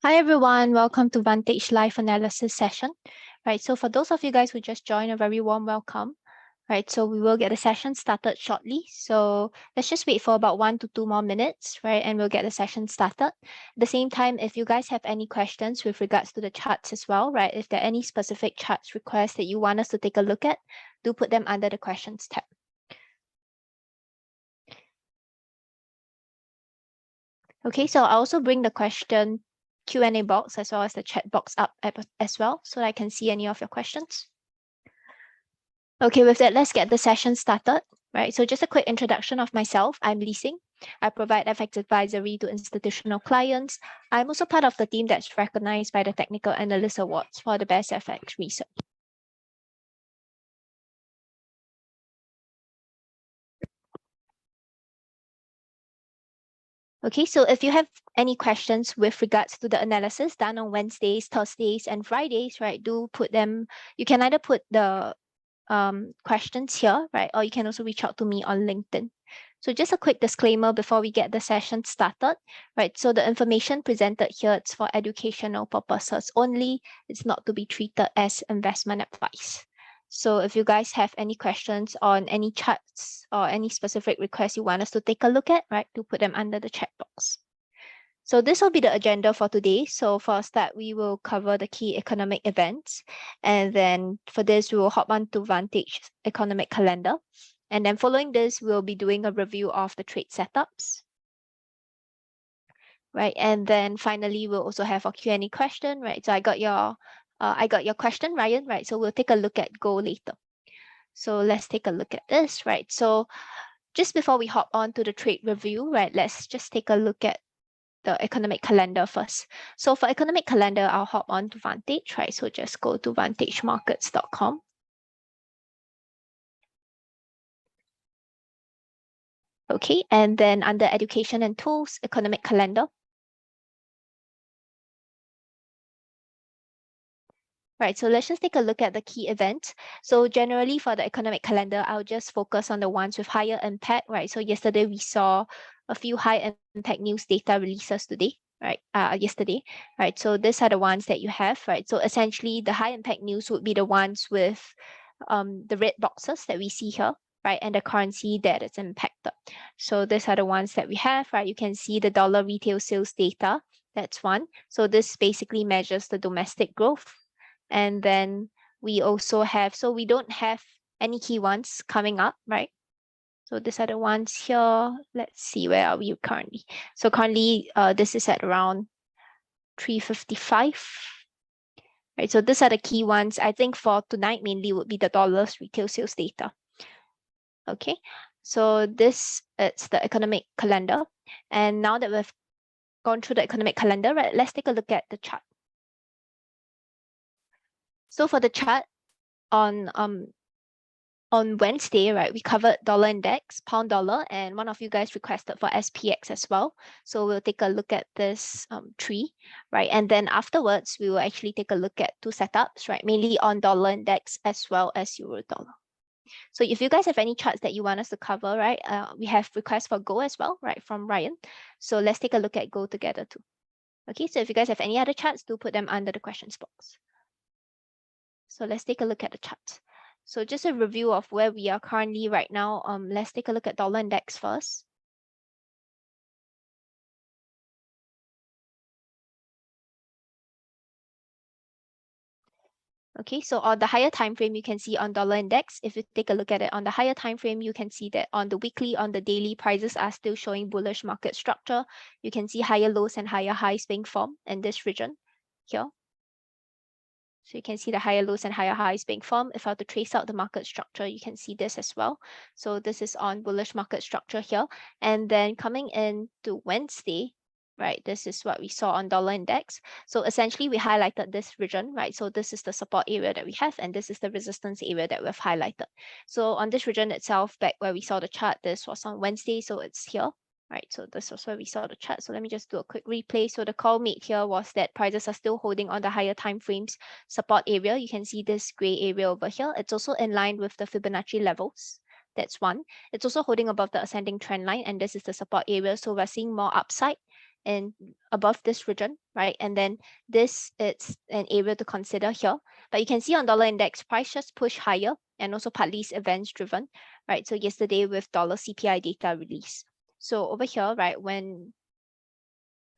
Hi everyone, welcome to Vantage Live Analysis session. Right, so for those of you guys who just joined, a very warm welcome. Right, so we will get the session started shortly. So let's just wait for about 1 to 2 more minutes, right, and we'll get the session started. At the same time, if you guys have any questions with regards to the charts as well, right, if there are any specific charts requests that you want us to take a look at, do put them under the questions tab. Okay, so I'll also bring the question Q&A box as well as the chat box up as well, so that I can see any of your questions. Okay, with that, let's get the session started. Right, so just a quick introduction of myself. I'm Lee Sing. I provide FX advisory to institutional clients. I'm also part of the team that's recognized by the Technical Analyst Awards for the best FX research. Okay, so if you have any questions with regards to the analysis done on Wednesdays, Thursdays, and Fridays, right, do put them. You can either put the questions here, right, or you can also reach out to me on LinkedIn. So just a quick disclaimer before we get the session started, right? So the information presented here, it's for educational purposes only. It's not to be treated as investment advice. So if you guys have any questions on any charts or any specific requests you want us to take a look at, right, do put them under the chat box. So this will be the agenda for today. So for a start, we will cover the key economic events. And then for this, we will hop on to Vantage economic calendar. And then following this, we'll be doing a review of the trade setups. Right. And then finally, we'll also have a Q&A question, right? So I got your question, Ryan, right? So we'll take a look at gold later. So let's take a look at this, right? So just before we hop on to the trade review, right, let's just take a look at the economic calendar first. So for economic calendar, I'll hop on to Vantage, right? So just go to vantagemarkets.com. Okay, and then under education and tools, economic calendar. Right, so let's just take a look at the key events. So generally for the economic calendar, I'll just focus on the ones with higher impact, right? So yesterday we saw a few high impact news data releases today, right? Yesterday, right? So these are the ones that you have, right? So essentially the high impact news would be the ones with the red boxes that we see here, right? And the currency that is impacted. So these are the ones that we have, right? You can see the dollar retail sales data. That's one. So this basically measures the domestic growth. And then we also have, so we don't have any key ones coming up, right? So these are the ones here. Let's see, where are we currently? So currently, this is at around 355. Right, so these are the key ones. I think for tonight mainly would be the dollars retail sales data. Okay, so this is the economic calendar. And now that we've gone through the economic calendar, right, let's take a look at the chart. So for the chart on Wednesday, right, we covered dollar index, pound dollar, and one of you guys requested for SPX as well. So we'll take a look at this tree, right? And then afterwards, we will actually take a look at two setups, right? Mainly on dollar index as well as euro dollar. So if you guys have any charts that you want us to cover, right, we have requests for gold as well, right, from Ryan. So let's take a look at gold together too. Okay, so if you guys have any other charts, do put them under the questions box. So let's take a look at the charts. So just a review of where we are currently right now. Let's take a look at dollar index first. Okay, so on the higher time frame, you can see on dollar index, if you take a look at it on the higher time frame, you can see that on the weekly, on the daily, prices are still showing bullish market structure. You can see higher lows and higher highs being formed in this region here. So you can see the higher lows and higher highs being formed. If I were to trace out the market structure, you can see this as well. So this is on bullish market structure here. And then coming into Wednesday, right, this is what we saw on dollar index. So essentially we highlighted this region, right? So this is the support area that we have, and this is the resistance area that we've highlighted. So on this region itself, back where we saw the chart, this was on Wednesday, so it's here. Right, so this was where we saw the chart. So let me just do a quick replay. So the call made here was that prices are still holding on the higher time frames support area. You can see this gray area over here. It's also in line with the Fibonacci levels. That's one. It's also holding above the ascending trend line, and this is the support area. So we're seeing more upside in above this region, right? And then this, it's an area to consider here. But you can see on dollar index, price just push higher, and also partly is events driven, right? So yesterday with dollar CPI data release. So over here, right,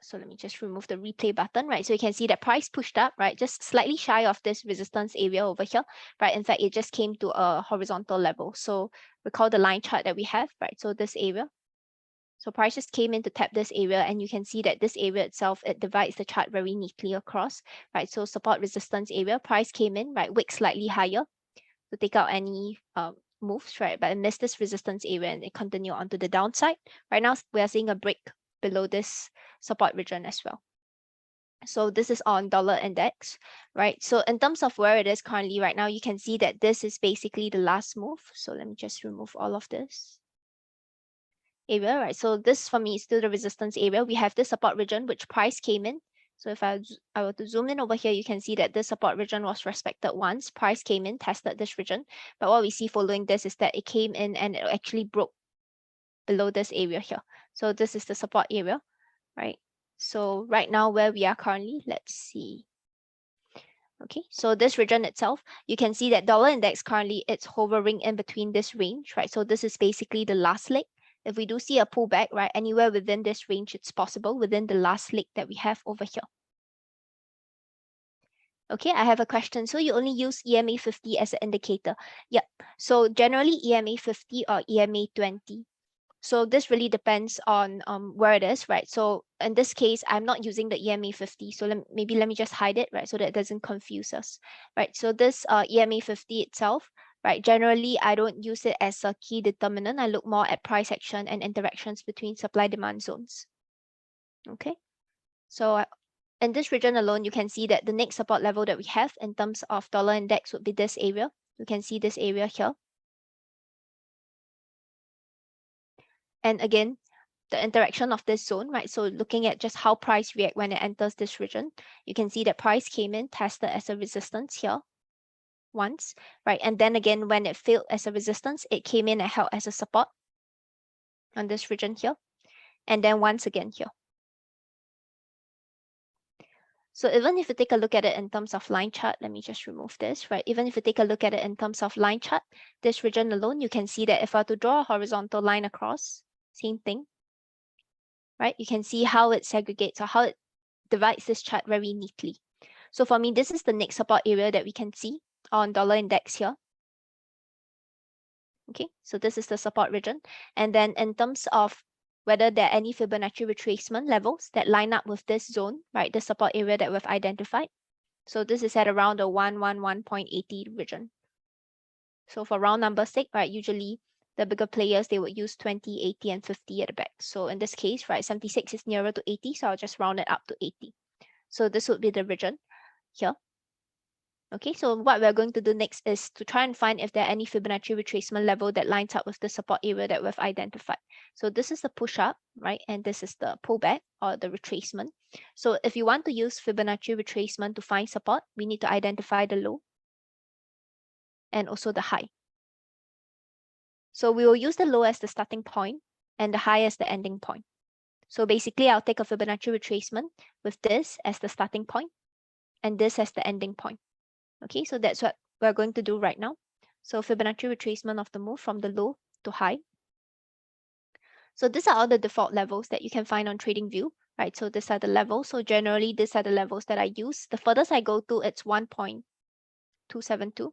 so let me just remove the replay button, right? So you can see that price pushed up, right? Just slightly shy of this resistance area over here, right? In fact, it just came to a horizontal level. So recall the line chart that we have, right? So this area. So price just came in to tap this area, and you can see that this area itself, it divides the chart very neatly across, right? So support resistance area, price came in, right? Wick slightly higher to take out any moves, right? But it missed this resistance area and it continued onto the downside. Right now, we are seeing a break below this support region as well. So this is on dollar index, right? So in terms of where it is currently right now, you can see that this is basically the last move. So let me just remove all of this area, right? So this for me is still the resistance area. We have this support region, which price came in. So if I were to zoom in over here, you can see that this support region was respected once. Price came in, tested this region. But what we see following this is that it came in and it actually broke below this area here. So this is the support area, right? So right now where we are currently, let's see. Okay, so this region itself, you can see that dollar index currently it's hovering in between this range, right? So this is basically the last leg. If we do see a pullback, right, anywhere within this range, it's possible within the last leg that we have over here. Okay, I have a question. So you only use EMA 50 as an indicator. Yep. So generally EMA 50 or EMA 20. So this really depends on where it is, right? So in this case, I'm not using the EMA 50. So maybe let me just hide it, right? So that it doesn't confuse us, right? So this EMA 50 itself, right? Generally, I don't use it as a key determinant. I look more at price action and interactions between supply demand zones. Okay. So in this region alone, you can see that the next support level that we have in terms of dollar index would be this area. You can see this area here. And again, the interaction of this zone, right? So looking at just how price react when it enters this region, you can see that price came in, tested as a resistance here once, right? And then again, when it failed as a resistance, it came in and held as a support on this region here. And then once again here. So even if you take a look at it in terms of line chart, let me just remove this, right? Even if you take a look at it in terms of line chart, this region alone, you can see that if I were to draw a horizontal line across, same thing, right? You can see how it segregates or how it divides this chart very neatly. So for me, this is the next support area that we can see on dollar index here. Okay, so this is the support region. And then in terms of whether there are any Fibonacci retracement levels that line up with this zone, right, the support area that we've identified. So this is at around the 111.80 region. So for round number sake, right, usually the bigger players, they would use 20, 80, and 50 at the back. So in this case, right, 76 is nearer to 80, so I'll just round it up to 80. So this would be the region here. Okay, so what we're going to do next is to try and find if there are any Fibonacci retracement level that lines up with the support area that we've identified. So this is the push up, right? And this is the pullback or the retracement. So if you want to use Fibonacci retracement to find support, we need to identify the low and also the high. So we will use the low as the starting point and the high as the ending point. So basically, I'll take a Fibonacci retracement with this as the starting point and this as the ending point. Okay, so that's what we're going to do right now. So Fibonacci retracement of the move from the low to high. So these are all the default levels that you can find on TradingView, right? So these are the levels. So generally, these are the levels that I use. The furthest I go to, it's 1.272.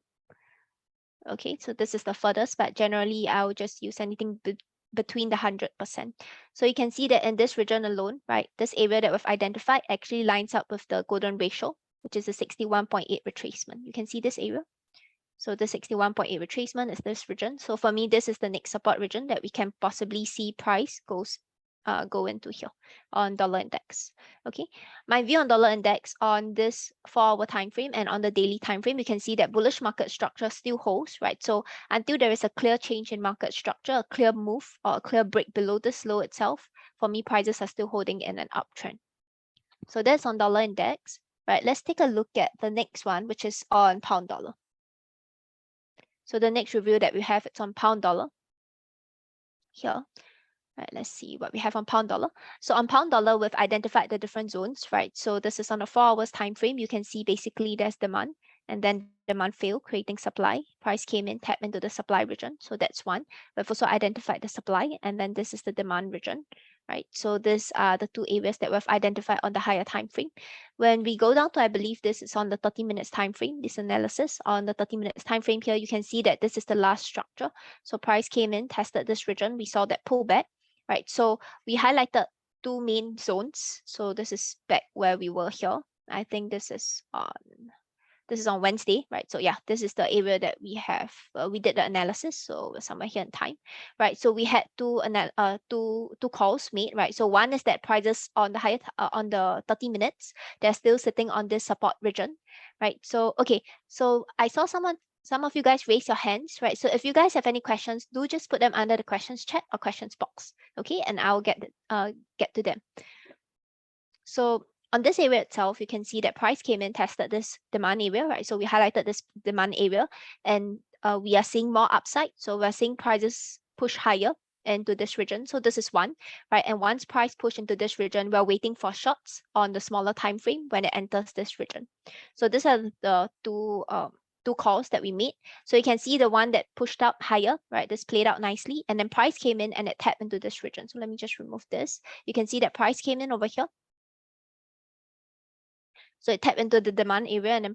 Okay, so this is the furthest, but generally, I'll just use anything between the 100%. So you can see that in this region alone, right, this area that we've identified actually lines up with the golden ratio, which is a 61.8 retracement. You can see this area. So the 61.8 retracement is this region. So for me, this is the next support region that we can possibly see price go into here on dollar index. Okay, my view on dollar index on this 4-hour time frame and on the daily time frame, you can see that bullish market structure still holds, right? So until there is a clear change in market structure, a clear move or a clear break below this low itself, for me, prices are still holding in an uptrend. So that's on dollar index, right? Let's take a look at the next one, which is on pound dollar. So the next review that we have, it's on pound dollar here. Right, let's see what we have on pound dollar. So on pound dollar, we've identified the different zones, right? So this is on a 4 hours time frame. You can see basically there's demand, and then demand failed, creating supply. Price came in, tapped into the supply region. So that's one. We've also identified the supply, and then this is the demand region, right? So these are the two areas that we've identified on the higher time frame. When we go down to, I believe this is on the 30 minutes time frame, this analysis on the 30 minutes time frame here, you can see that this is the last structure. So price came in, tested this region. We saw that pullback, right? So we highlighted two main zones. So this is back where we were here. I think this is on Wednesday, right? So yeah, this is the area that we have. We did the analysis, so we're somewhere here in time, right? So we had two calls made, right? So one is that prices on the higher on the 30 minutes, they're still sitting on this support region, right? So okay, so I saw some of you guys raise your hands, right? So if you guys have any questions, do just put them under the questions chat or questions box, okay? And I'll get to them. So on this area itself, you can see that price came in, tested this demand area, right? So we highlighted this demand area, and we are seeing more upside. So we're seeing prices push higher into this region. So this is one, right? And once price push into this region, we're waiting for shorts on the smaller time frame when it enters this region. So these are the two calls that we made. So you can see the one that pushed up higher, right? This played out nicely, and then price came in and it tapped into this region. So let me just remove this. You can see that price came in over here. So it tapped into the demand area, and then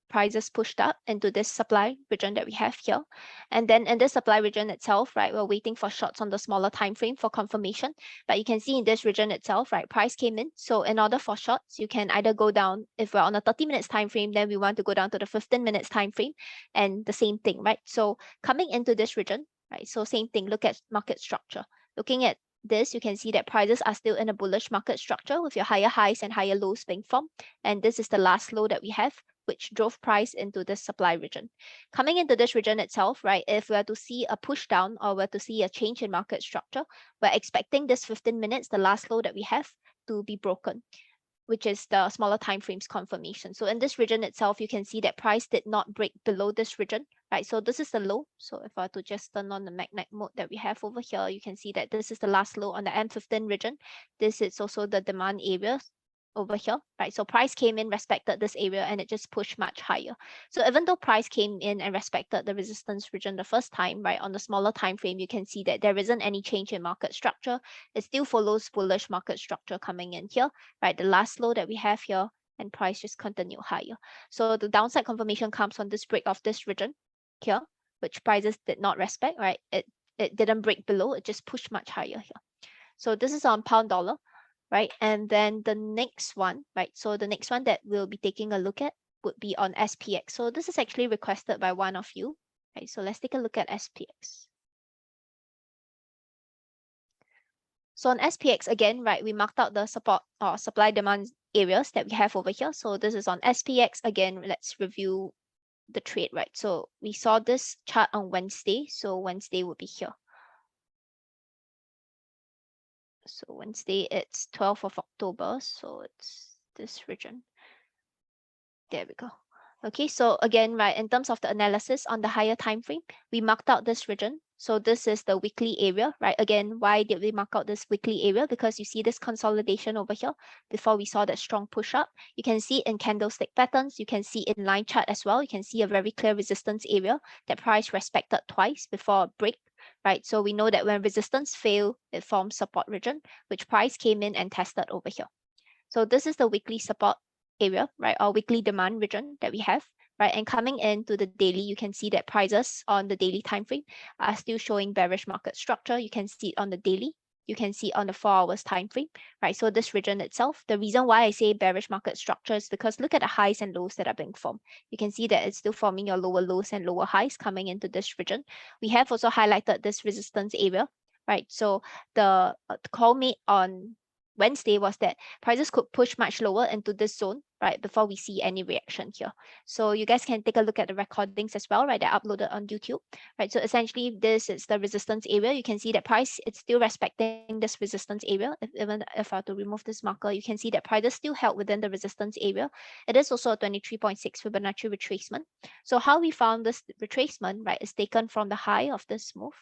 prices pushed up into this supply region that we have here. And then in this supply region itself, right, we're waiting for shorts on the smaller time frame for confirmation. But you can see in this region itself, right, price came in. So in order for shorts, you can either go down, if we're on a 30 minutes time frame, then we want to go down to the 15 minutes time frame, and the same thing, right? So coming into this region, right, so same thing, look at market structure. Looking at this, you can see that prices are still in a bullish market structure with your higher highs and higher lows being formed. And this is the last low that we have, which drove price into this supply region. Coming into this region itself, right, if we are to see a push down or we're to see a change in market structure, we're expecting this 15 minutes, the last low that we have, to be broken, which is the smaller time frames confirmation. So in this region itself, you can see that price did not break below this region, right? So this is the low. So if I were to just turn on the magnet mode that we have over here, you can see that this is the last low on the M15 region. This is also the demand area over here, right? So price came in, respected this area, and it just pushed much higher. So even though price came in and respected the resistance region the first time, right, on the smaller time frame, you can see that there isn't any change in market structure. It still follows bullish market structure coming in here, right? The last low that we have here, and price just continue higher. So the downside confirmation comes on this break of this region here, which prices did not respect, right? It didn't break below, it just pushed much higher here. So this is on pound dollar, right? And then the next one, right? So the next one that we'll be taking a look at would be on SPX. So this is actually requested by one of you, right? So let's take a look at SPX. So on SPX again, right, we marked out the support or supply demand areas that we have over here. So this is on SPX. Again, let's review the trade, right? So we saw this chart on Wednesday. So Wednesday would be here. So Wednesday, it's 12th of October. So it's this region. There we go. Okay, so again, right, in terms of the analysis on the higher time frame, we marked out this region. So this is the weekly area, right? Again, why did we mark out this weekly area? Because you see this consolidation over here before we saw that strong push up. You can see in candlestick patterns, you can see in line chart as well. You can see a very clear resistance area that price respected twice before a break, right? So we know that when resistance fail, it forms support region, which price came in and tested over here. So this is the weekly support area, right, or weekly demand region that we have, right? And coming into the daily, you can see that prices on the daily time frame are still showing bearish market structure. You can see it on the daily. You can see it on the 4 hours time frame, right? So this region itself, the reason why I say bearish market structure is because look at the highs and lows that are being formed. You can see that it's still forming your lower lows and lower highs coming into this region. We have also highlighted this resistance area, right? So the call made on Wednesday was that prices could push much lower into this zone, right, before we see any reaction here. So you guys can take a look at the recordings as well, right, they're uploaded on YouTube, right? So essentially this is the resistance area. You can see that price, it's still respecting this resistance area. Even if I were to remove this marker, you can see that price is still held within the resistance area. It is also a 23.6 Fibonacci retracement. So how we found this retracement, right, is taken from the high of this move.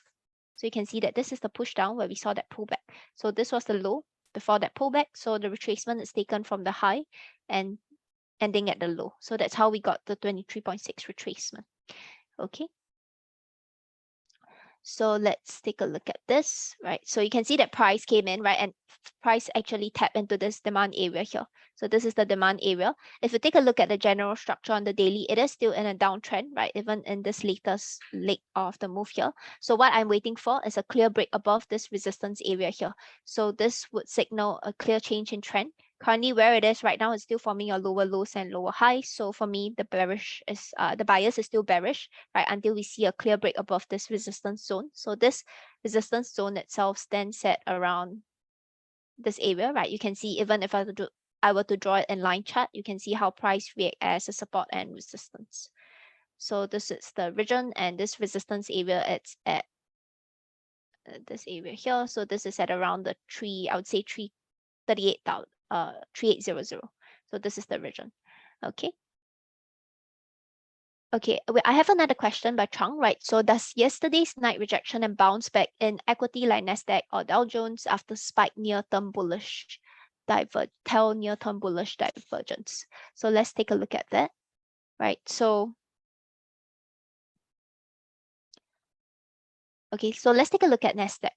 So you can see that this is the push down where we saw that pullback. So this was the low before that pullback. So the retracement is taken from the high and ending at the low. So that's how we got the 23.6 retracement. Okay. So let's take a look at this, right? So you can see that price came in, right? And price actually tapped into this demand area here. So this is the demand area. If you take a look at the general structure on the daily, it is still in a downtrend, right? Even in this latest leg of the move here. So what I'm waiting for is a clear break above this resistance area here. So this would signal a clear change in trend. Currently, where it is right now is still forming your lower lows and lower highs. So for me, the bias is still bearish, right? Until we see a clear break above this resistance zone. So this resistance zone itself stands at around this area, right? You can see even if I were to draw it in line chart, you can see how price react as a support and resistance. So this is the region, and this resistance area, it's at this area here. So this is at around the I would say 3800. So this is the region. Okay. Okay, I have another question by Chang, right? So does yesterday's night rejection and bounce back in equity like Nasdaq or Dow Jones after spike near-term bullish divergence? So let's take a look at that, right? So okay, so let's take a look at Nasdaq.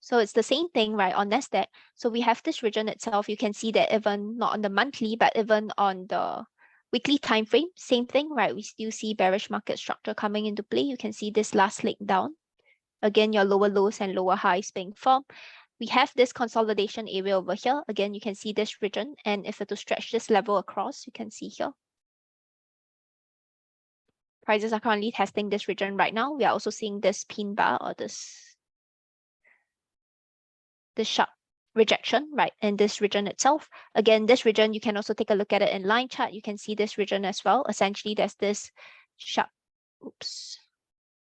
So it's the same thing, right, on Nasdaq. So we have this region itself. You can see that even not on the monthly, but even on the weekly time frame, same thing, right? We still see bearish market structure coming into play. You can see this last leg down. Again, your lower lows and lower highs being formed. We have this consolidation area over here. Again, you can see this region. And if we to stretch this level across, you can see here. Prices are currently testing this region right now. We are also seeing this pin bar or this sharp rejection, right, in this region itself. Again, this region, you can also take a look at it in line chart. You can see this region as well. Essentially, there's this sharp,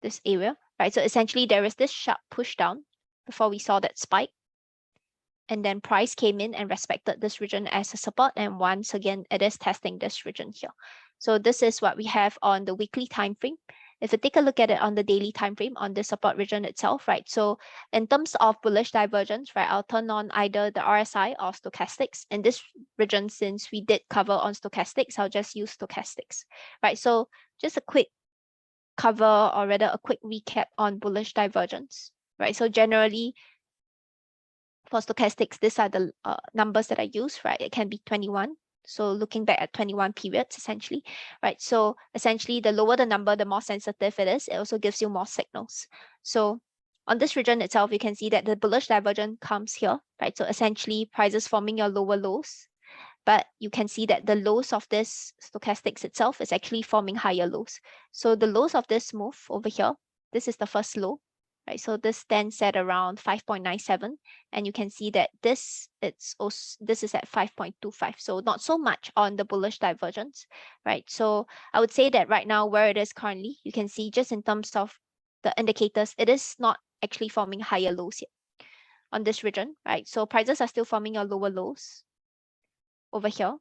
this area, right? So essentially, there is this sharp push down before we saw that spike. And then price came in and respected this region as a support. And once again, it is testing this region here. So this is what we have on the weekly time frame. If you take a look at it on the daily time frame on the support region itself, right? So in terms of bullish divergence, right, I'll turn on either the RSI or stochastics. In this region, since we did cover on stochastics, I'll just use stochastics, right? So just a quick cover, or rather a quick recap on bullish divergence, right? So generally, for stochastics, these are the numbers that I use, right? It can be 21. So looking back at 21 periods, essentially, right? So essentially, the lower the number, the more sensitive it is. It also gives you more signals. So on this region itself, you can see that the bullish divergence comes here, right? So essentially, prices forming your lower lows. But you can see that the lows of this stochastics itself is actually forming higher lows. So the lows of this move over here, this is the first low, right? So this stands at around 5.97, and you can see that this is at 5.25. So not so much on the bullish divergence, right? So I would say that right now where it is currently, you can see just in terms of the indicators, it is not actually forming higher lows yet on this region, right? So prices are still forming your lower lows over here.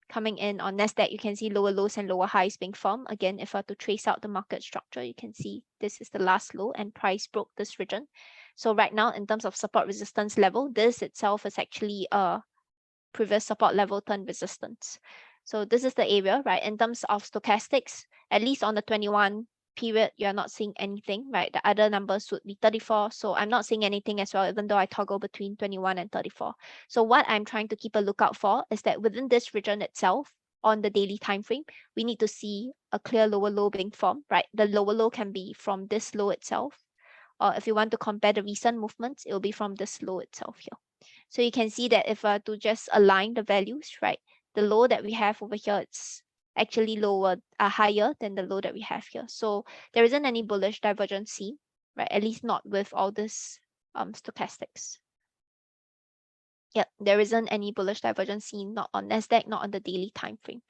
Coming in on Nasdaq, you can see lower lows and lower highs being formed. Again, if I were to trace out the market structure, you can see this is the last low and price broke this region. So right now, in terms of support resistance level, this itself is actually a previous support level turn resistance. So this is the area, right? In terms of stochastics, at least on the 21 period, you're not seeing anything, right? The other numbers would be 34. So I'm not seeing anything as well, even though I toggle between 21 and 34. So what I'm trying to keep a lookout for is that within this region itself, on the daily time frame, we need to see a clear lower low being formed, right? The lower low can be from this low itself, or if you want to compare the recent movements, it will be from this low itself here. So you can see that if I to just align the values, right, the low that we have over here, it's actually higher than the low that we have here. So there isn't any bullish divergence seen, right? At least not with all this stochastics. Yep, there isn't any bullish divergence seen, not on Nasdaq, not on the daily time frame.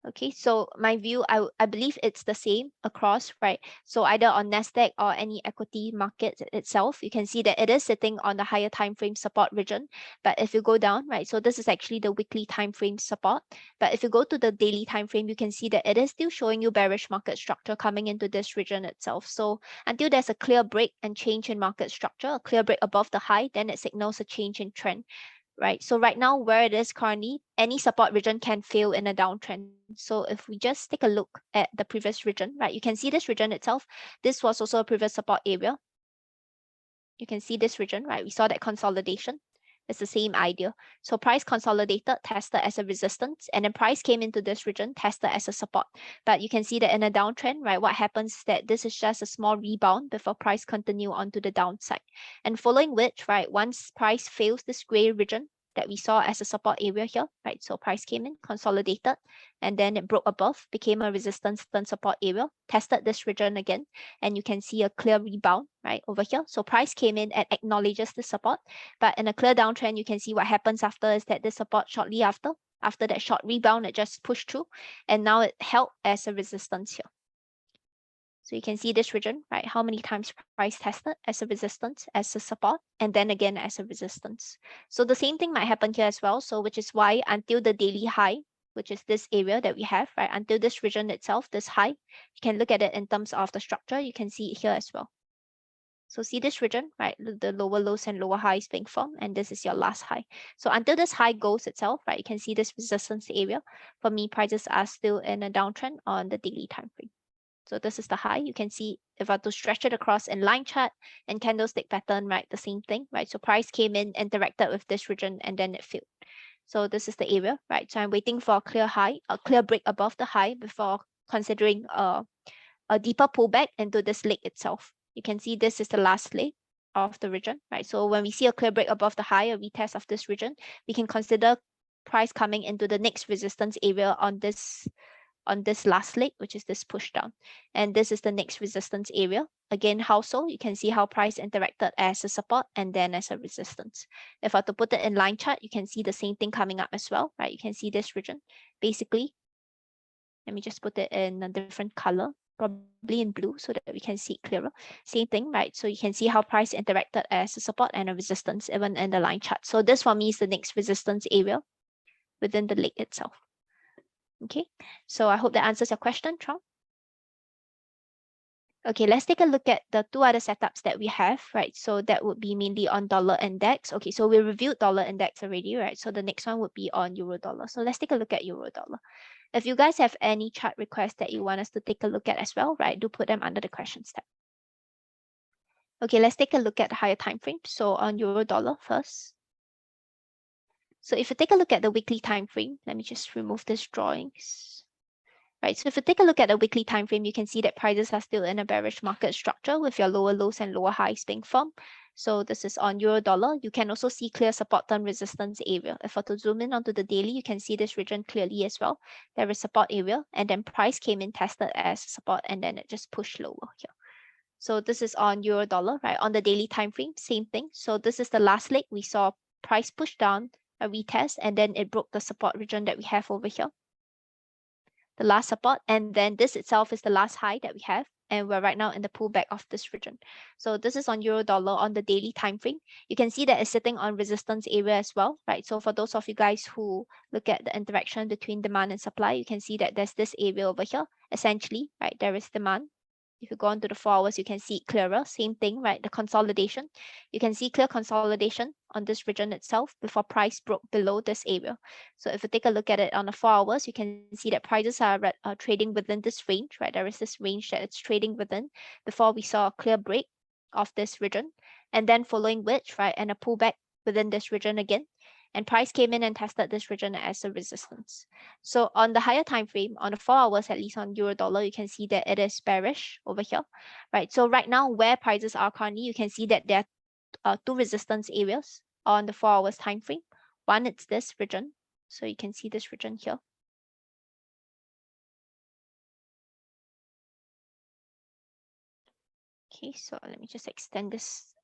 Okay, so my view, I believe it's the same across, right? So either on Nasdaq or any equity market itself, you can see that it is sitting on the higher time frame support region. But if you go down, right, so this is actually the weekly time frame support. But if you go to the daily time frame, you can see that it is still showing you bearish market structure coming into this region itself. So until there's a clear break and change in market structure, a clear break above the high, then it signals a change in trend. Right, so right now where it is currently, any support region can fail in a downtrend. So if we just take a look at the previous region, right, you can see this region itself. This was also a previous support area. You can see this region, right? We saw that consolidation. It's the same idea. So price consolidated, tested as a resistance, and then price came into this region, tested as a support. But you can see that in a downtrend, right, what happens is that this is just a small rebound before price continue onto the downside. And following which, right, once price fails this gray region that we saw as a support area here, right? So price came in, consolidated, and then it broke above, became a resistance turn support area, tested this region again, and you can see a clear rebound right over here. So price came in and acknowledges the support, but in a clear downtrend, you can see what happens after is that this support shortly after that short rebound, it just pushed through, and now it held as a resistance here. So you can see this region, right? How many times price tested as a resistance, as a support, and then again as a resistance. So the same thing might happen here as well. So which is why until the daily high, which is this area that we have, right? Until this region itself, this high, you can look at it in terms of the structure. You can see it here as well. So see this region, right? The lower lows and lower highs being formed, and this is your last high. So until this high goes itself, right, you can see this resistance area. For me, prices are still in a downtrend on the daily time frame. So this is the high. You can see if I were to stretch it across in line chart and candlestick pattern, right, the same thing, right? So price came in, interacted with this region, and then it failed. So this is the area, right? So I'm waiting for a clear high, a clear break above the high before considering a deeper pullback into this leg itself. You can see this is the last leg of the region, right? So when we see a clear break above the high, a retest of this region, we can consider price coming into the next resistance area on this last leg, which is this push down. And this is the next resistance area. Again, how so? You can see how price interacted as a support and then as a resistance. If I were to put it in line chart, you can see the same thing coming up as well, right? You can see this region. Basically, let me just put it in a different color, probably in blue so that we can see it clearer. Same thing, right? So you can see how price interacted as a support and a resistance even in the line chart. So this for me is the next resistance area within the leg itself. Okay, so I hope that answers your question, Trong. Okay, let's take a look at the two other setups that we have, right? So that would be mainly on dollar index. Okay, so we reviewed dollar index already, right? So the next one would be on euro dollar. So let's take a look at euro dollar. If you guys have any chart requests that you want us to take a look at as well, right, do put them under the questions tab. Okay, let's take a look at the higher time frame. So on euro dollar first. So if you take a look at the weekly time frame, let me just remove this drawings. Right, so if you take a look at the weekly time frame, you can see that prices are still in a bearish market structure with your lower lows and lower highs being formed. So this is on euro dollar. You can also see clear support and resistance area. If I were to zoom in onto the daily, you can see this region clearly as well. There is support area, and then price came in, tested as support, and then it just pushed lower here. So this is on euro dollar, right? On the daily time frame, same thing. So this is the last leg. We saw price push down, a retest, and then it broke the support region that we have over here, the last support, and then this itself is the last high that we have, and we're right now in the pullback of this region. So this is on euro dollar on the daily time frame. You can see that it's sitting on resistance area as well, right? So for those of you guys who look at the interaction between demand and supply, you can see that there's this area over here. Essentially, right, there is demand. If you go on to the 4 hours, you can see it clearer. Same thing, right? The consolidation. You can see clear consolidation on this region itself before price broke below this area. So if you take a look at it on the 4 hours, you can see that prices are trading within this range, right? There is this range that it's trading within before we saw a clear break of this region. And then following which, right, and a pullback within this region again. And price came in and tested this region as a resistance. So on the higher time frame, on the 4 hours, at least on euro dollar, you can see that it is bearish over here, right? So right now, where prices are currently, you can see that there are two resistance areas on the 4 hours time frame. One, it's this region. So you can see this region here. Okay, so let me just extend this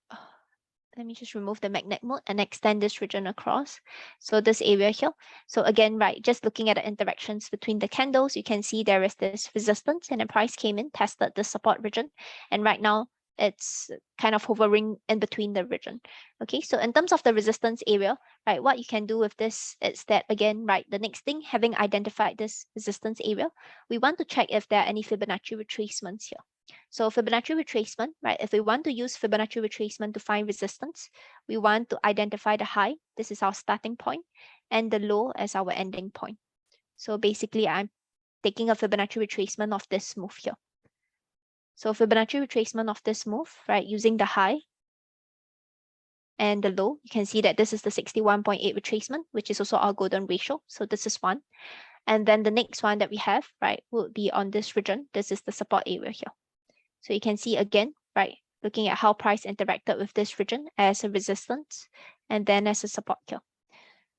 let me just remove the magnet mode and extend this region across. So this area here. So again, right, just looking at the interactions between the candles, you can see there is this resistance and the price came in, tested the support region. And right now it's kind of hovering in between the region. Okay, so in terms of the resistance area, right, what you can do with this is that again, right, the next thing, having identified this resistance area, we want to check if there are any Fibonacci retracements here. So Fibonacci retracement, right? If we want to use Fibonacci retracement to find resistance, we want to identify the high. This is our starting point, and the low as our ending point. So basically, I'm taking a Fibonacci retracement of this move here. So Fibonacci retracement of this move, right? Using the high and the low, you can see that this is the 61.8 retracement, which is also our golden ratio. So this is one. And then the next one that we have, right, would be on this region. This is the support area here. So you can see again, right, looking at how price interacted with this region as a resistance and then as a support here.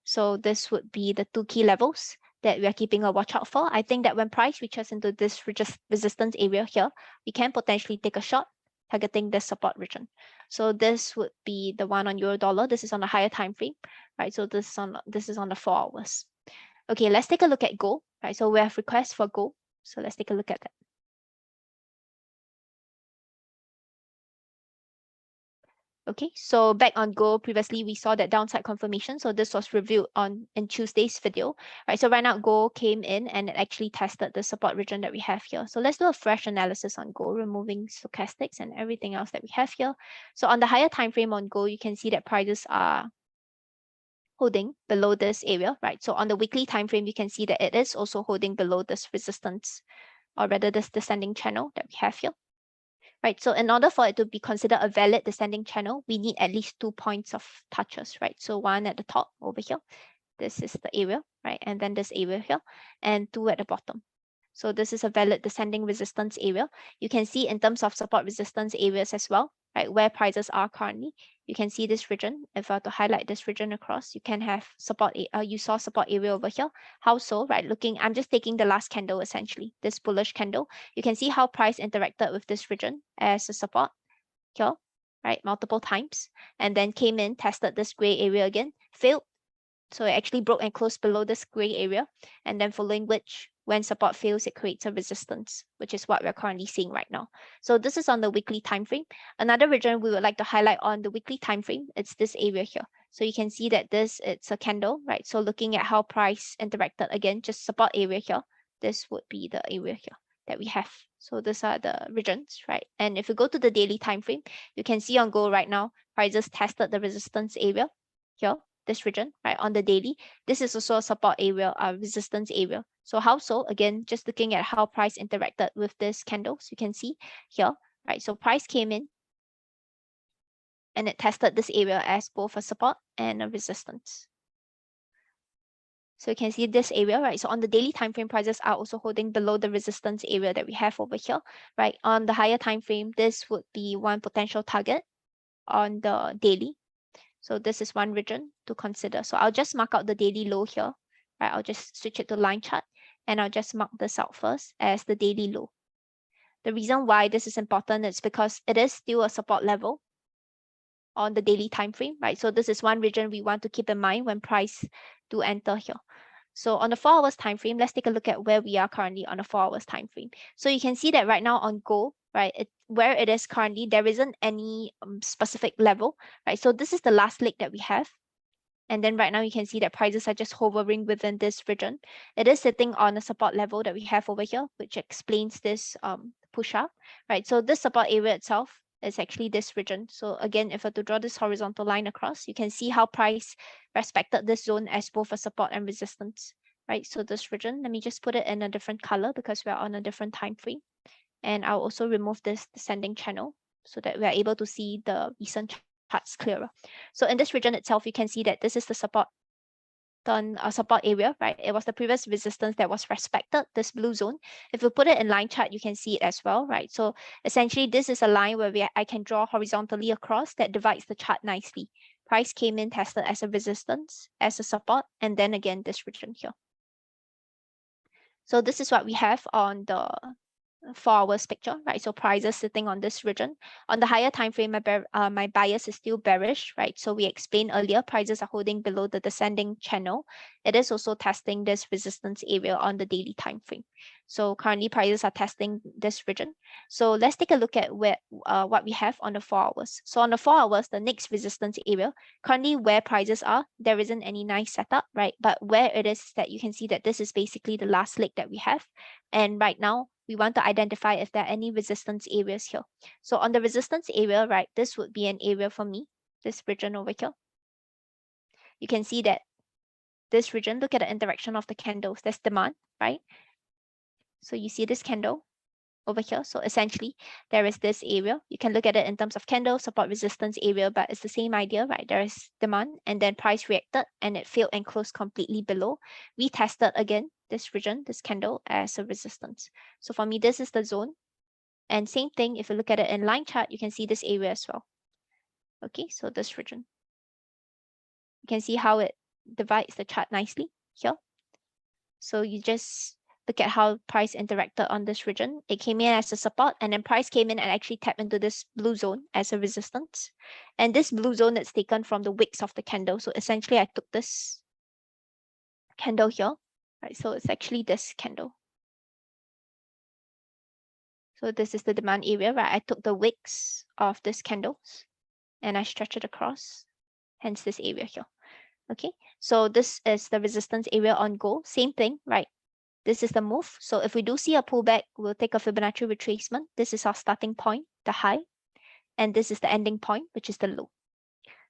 So this would be the two key levels that we are keeping a watch out for. I think that when price reaches into this resistance area here, we can potentially take a shot targeting this support region. So this would be the one on euro dollar. This is on a higher time frame, right? So this is on the 4 hours. Okay, let's take a look at gold, right? So we have requests for gold. So let's take a look at that. Okay, so back on gold, previously we saw that downside confirmation. So this was reviewed in Tuesday's video, right? So right now gold came in and it actually tested the support region that we have here. So let's do a fresh analysis on gold, removing stochastics and everything else that we have here. So on the higher time frame on gold, you can see that prices are holding below this area, right? So on the weekly time frame, you can see that it is also holding below this resistance, or rather this descending channel that we have here. Right, so in order for it to be considered a valid descending channel, we need at least 2 points of touches, right? So one at the top over here, this is the area, right? And then this area here, and two at the bottom. So this is a valid descending resistance area. You can see in terms of support resistance areas as well, right? Where prices are currently. You can see this region. If I were to highlight this region across, you can have support, you saw support area over here. How so, right? I'm just taking the last candle essentially, this bullish candle. You can see how price interacted with this region as a support here, right? Multiple times. And then came in, tested this gray area again, failed. So it actually broke and closed below this gray area. And then following which, when support fails, it creates a resistance, which is what we're currently seeing right now. So this is on the weekly time frame. Another region we would like to highlight on the weekly time frame, it's this area here. So you can see that it's a candle, right? So looking at how price interacted, again, just support area here, this would be the area here that we have. So these are the regions, right? And if you go to the daily time frame, you can see on gold right now, prices tested the resistance area here, this region, right, on the daily. This is also a support area, a resistance area. So how so? Again, just looking at how price interacted with this candles, you can see here, right? So price came in and it tested this area as both a support and a resistance. So you can see this area, right? So on the daily time frame, prices are also holding below the resistance area that we have over here, right? On the higher time frame, this would be one potential target on the daily. So this is one region to consider. So I'll just mark out the daily low here, right? I'll just switch it to line chart and I'll just mark this out first as the daily low. The reason why this is important is because it is still a support level on the daily time frame, right? So this is one region we want to keep in mind when price do enter here. So on the 4 hours time frame, let's take a look at where we are currently on the 4 hours time frame. So you can see that right now on gold, right, where it is currently, there isn't any specific level, right? So this is the last leg that we have. And then right now you can see that prices are just hovering within this region. It is sitting on a support level that we have over here, which explains this push up, right? So this support area itself is actually this region. So again, if I were to draw this horizontal line across, you can see how price respected this zone as both a support and resistance, right? So this region, let me just put it in a different color because we're on a different time frame. And I'll also remove this descending channel so that we're able to see the recent charts clearer. So in this region itself, you can see that this is the support area, right? It was the previous resistance that was respected, this blue zone. If you put it in line chart, you can see it as well, right? So essentially, this is a line where I can draw horizontally across that divides the chart nicely. Price came in, tested as a resistance, as a support, and then again, this region here. So this is what we have on the 4 hours picture, right? So prices sitting on this region. On the higher time frame, my bias is still bearish, right? So we explained earlier, prices are holding below the descending channel. It is also testing this resistance area on the daily time frame. So currently prices are testing this region. So let's take a look at what we have on the 4 hours. So on the 4 hours, the next resistance area, currently where prices are, there isn't any nice setup, right? But where it is that you can see that this is basically the last leg that we have. And right now, we want to identify if there are any resistance areas here. So on the resistance area, right, this would be an area for me, this region over here. You can see that this region, look at the interaction of the candles. There's demand, right? So you see this candle over here. So essentially, there is this area. You can look at it in terms of candle, support, resistance area, but it's the same idea, right? There is demand and then price reacted and it failed and closed completely below. We tested again this region, this candle as a resistance. So for me, this is the zone. And same thing, if you look at it in line chart, you can see this area as well. Okay, so this region. You can see how it divides the chart nicely here. So you just look at how price interacted on this region. It came in as a support and then price came in and actually tapped into this blue zone as a resistance. And this blue zone is taken from the wicks of the candle. So essentially I took this candle here, right? So it's actually this candle. So this is the demand area, right? I took the wicks of this candles and I stretch it across, hence this area here. Okay, so this is the resistance area on gold. Same thing, right? This is the move. So if we do see a pullback, we'll take a Fibonacci retracement. This is our starting point, the high, and this is the ending point, which is the low.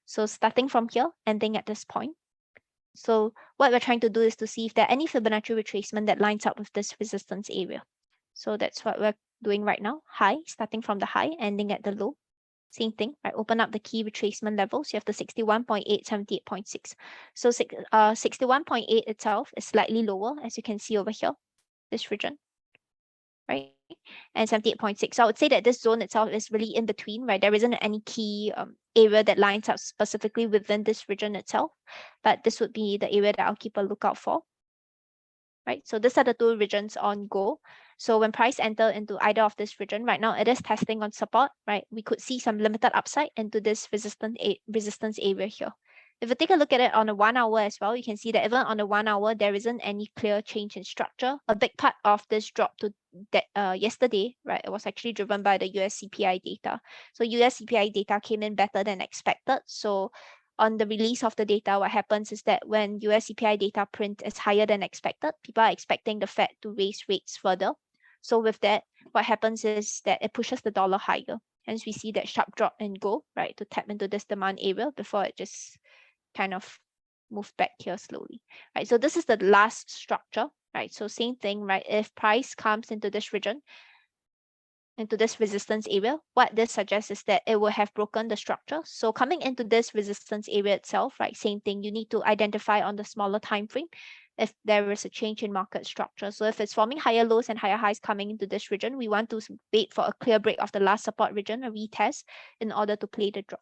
So starting from here, ending at this point. So what we're trying to do is to see if there are any Fibonacci retracement that lines up with this resistance area. So that's what we're doing right now. High, starting from the high, ending at the low. Same thing, right? Open up the key retracement levels. You have the 61.8, 78.6. So 61.8 itself is slightly lower, as you can see over here, this region, right? And 78.6. So I would say that this zone itself is really in between, right? There isn't any key area that lines up specifically within this region itself, but this would be the area that I'll keep a lookout for. Right, so these are the two regions on go. So when price enter into either of this region, right now it is testing on support, right? We could see some limited upside into this resistance area here. If you take a look at it on a 1 hour as well, you can see that even on the 1 hour, there isn't any clear change in structure. A big part of this drop to yesterday, right, it was actually driven by the US CPI data. So US CPI data came in better than expected. So on the release of the data, what happens is that when US CPI data print is higher than expected, people are expecting the Fed to raise rates further. So with that, what happens is that it pushes the dollar higher. Hence, we see that sharp drop in gold, right, to tap into this demand area before it just kind of move back here slowly, right? So this is the last structure, right? So same thing, right? If price comes into this region, into this resistance area, what this suggests is that it will have broken the structure. So coming into this resistance area itself, right, same thing, you need to identify on the smaller time frame if there is a change in market structure. So if it's forming higher lows and higher highs coming into this region, we want to wait for a clear break of the last support region, a retest, in order to play the drop.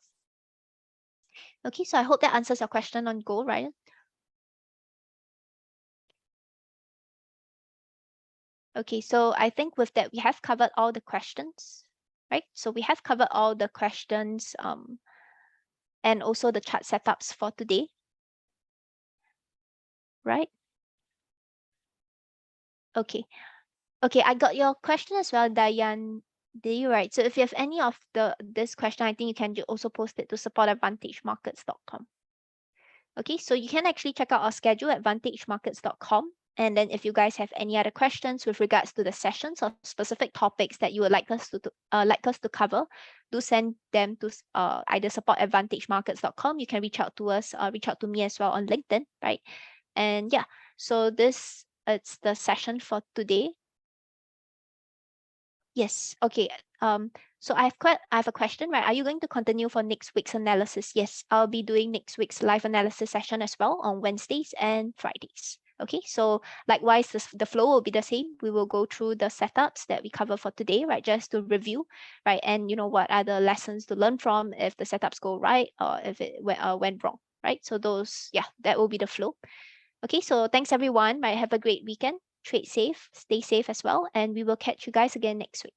Okay, so I hope that answers your question on gold, Ryan. Okay, so I think with that, we have covered all the questions, right? So we have covered all the questions and also the chart setups for today, right? Okay. Okay, I got your question as well, Diane. Did you right? So if you have any of this question, I think you can also post it to support@vantagemarkets.com. Okay, so you can actually check out our schedule at vantagemarkets.com. And then if you guys have any other questions with regards to the sessions or specific topics that you would like us to cover, do send them to either support@vantagemarkets.com. You can reach out to us, reach out to me as well on LinkedIn, right? And yeah, so it's the session for today. Yes. Okay. So I have a question, right? Are you going to continue for next week's analysis? Yes, I'll be doing next week's live analysis session as well on Wednesdays and Fridays. Okay, so likewise, the flow will be the same. We will go through the setups that we cover for today, right? Just to review, right? And what are the lessons to learn from if the setups go right or if it went wrong, right? So that will be the flow. Okay, so thanks everyone. Right, have a great weekend. trade safe, stay safe as well, and we will catch you guys again next week.